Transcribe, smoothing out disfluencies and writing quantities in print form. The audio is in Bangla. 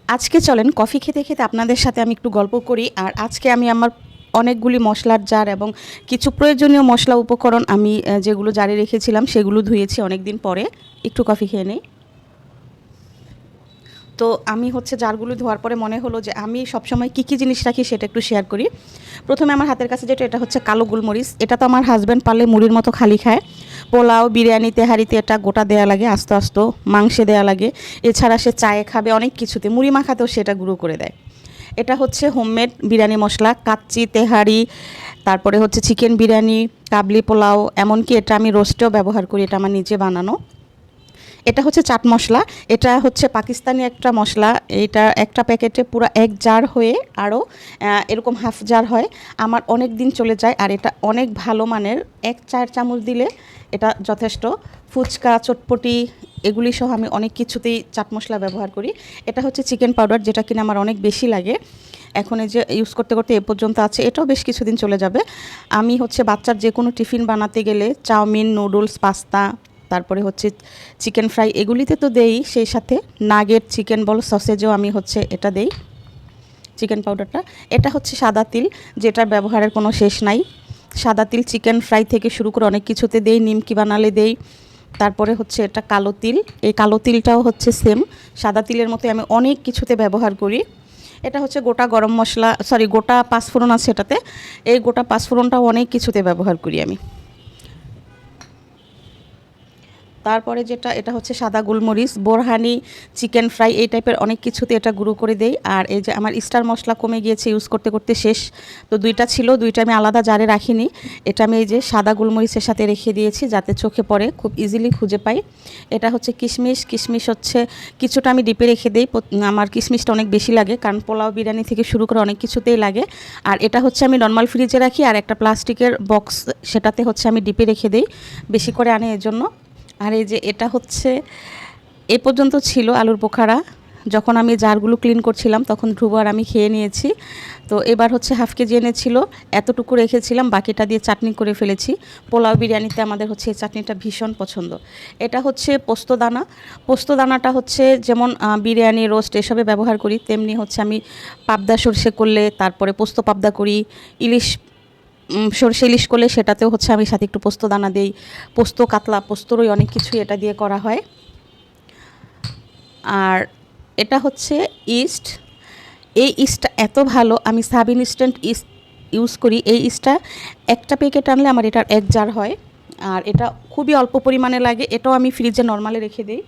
আজকে চলেন কফি খেতে খেতে আপনাদের সাথে আমি একটু গল্প করি। আর আজকে আমি আমার অনেকগুলি মশলার জার এবং কিছু প্রয়োজনীয় মশলা উপকরণ আমি যেগুলো জারে রেখেছিলাম সেগুলো ধুয়েছি অনেক দিন পরে। একটু কফি খেয়ে নেই। তো আমি হচ্ছে জারগুলো ধোয়ার পরে মনে হলো যে আমি সবসময় কী কী জিনিস রাখি সেটা একটু শেয়ার করি। প্রথমে আমার হাতের কাছে যেটা, এটা হচ্ছে কালো গোলমরিচ। এটা তো আমার হাজব্যান্ড পারলে মুড়ির মতো খালি খায়। পোলাও, বিরিয়ানি, তেহারিতে এটা গোটা দেয়া লাগে, আস্তে আস্তে মাংসে দেয়া লাগে। এছাড়া সে চায়ে খাবে, অনেক কিছুতে, মুড়ি মাখাতেও সেটা গুঁড়ো করে দেয়। এটা হচ্ছে হোমমেড বিরিয়ানি মশলা, কাচ্চি, তেহারি, তারপরে হচ্ছে চিকেন বিরিয়ানি, কাবলি পোলাও, এমনকি এটা আমি রোস্টেও ব্যবহার করি, এটা আমার নিজে বানানো। এটা হচ্ছে চাট মশলা। এটা হচ্ছে পাকিস্তানি একটা মশলা। এটা একটা প্যাকেটে পুরো এক জার হয়ে আরও এরকম হাফ জার হয়। আমার অনেক দিন চলে যায় আর এটা অনেক ভালো মানের। 1-4 চামচ দিলে এটা যথেষ্ট। ফুচকা, চটপটি এগুলি সহ আমি অনেক কিছুতেই চাট মশলা ব্যবহার করি। এটা হচ্ছে চিকেন পাউডার, যেটা কিনা আমার অনেক বেশি লাগে। এখন এই যে ইউজ করতে করতে এ পর্যন্ত আছে, এটাও বেশ কিছুদিন চলে যাবে। আমি হচ্ছে বাচ্চার যে কোনো টিফিন বানাতে গেলে চাউমিন, নুডলস, পাস্তা, তারপরে হচ্ছে চিকেন ফ্রাই, এগুলিতে তো দেই, সেই সাথে নাগেট, চিকেন বল, সসেজও আমি হচ্ছে এটা দেই, চিকেন পাউডারটা। এটা হচ্ছে সাদা তিল, যেটার ব্যবহারের কোনো শেষ নাই। সাদা তিল চিকেন ফ্রাই থেকে শুরু করে অনেক কিছুতে দেই, নিমকি বানালে দেই। তারপরে হচ্ছে এটা কালো তিল। এই কালো তিলটাও হচ্ছে সেম সাদা তিলের মতো আমি অনেক কিছুতে ব্যবহার করি। এটা হচ্ছে গোটা গরম মশলা, সরি গোটা পাঁচফোড়ন আছে এটাতে। এই গোটা পাঁচফোড়নটাও অনেক কিছুতে ব্যবহার করি আমি। তারপরে যেটা, এটা হচ্ছে সাদা গোলমরিচ, বোরহানি, চিকেন ফ্রাই, এই টাইপের অনেক কিছুতে এটা গুঁড়ো করে দেই। আর এই যে আমার স্টার মশলা কমে গিয়েছে, ইউজ করতে করতে শেষ। তো দুইটা ছিল, দুইটা আমি আলাদা জারে রাখিনি। এটা আমি এই যে সাদা গোলমরিচের সাথে রেখে দিয়েছি যাতে চোখে পড়ে, খুব ইজিলি খুঁজে পাই। এটা হচ্ছে কিশমিশ। কিশমিশ হচ্ছে কিছুটা আমি ডিপে রেখে দিই। আমার কিশমিশটা অনেক বেশি লাগে, কারণ পোলাও, বিরিয়ানি থেকে শুরু করে অনেক কিছুতেই লাগে। আর এটা হচ্ছে আমি নর্মাল ফ্রিজে রাখি, আর একটা প্লাস্টিকের বক্স, সেটাতে হচ্ছে আমি ডিপে রেখে দিই, বেশি করে আনে এর জন্য। আর এই যে এটা হচ্ছে এ পর্যন্ত ছিল আলুর বোখারা। যখন আমি জারগুলো ক্লিন করছিলাম তখন ধ্রুব আর আমি খেয়ে নিয়েছি। তো এবার হচ্ছে হাফ কেজি এনেছিল, এতটুকু রেখেছিলাম, বাকিটা দিয়ে চাটনি করে ফেলেছি। পোলাও, বিরিয়ানিতে আমাদের হচ্ছে এই চাটনিটা ভীষণ পছন্দ। এটা হচ্ছে পোস্তদানা। পোস্তদানাটা হচ্ছে যেমন বিরিয়ানি, রোস্ট এসবে ব্যবহার করি, তেমনি হচ্ছে আমি পাবদা সর্ষে করলে, তারপরে পোস্ত পাবদা করি, ইলিশ সরষে ইলিশ করলে সেটাতেও হচ্ছে আমি সাথে একটু পোস্ত দানা দেই। পোস্ত, কাতলা, পোস্তরই অনেক কিছুই এটা দিয়ে করা হয়। আর এটা হচ্ছে ইস্ট। এই ইস্টটা এত ভালো, আমি সাব ইনস্ট্যান্ট ইস্ট ইউজ করি। এই ইস্টটা একটা প্যাকেট আনলে আমার এটার এক জার হয়। আর এটা খুবই অল্প পরিমাণে লাগে, এটাও আমি ফ্রিজে নর্মালে রেখে দিই।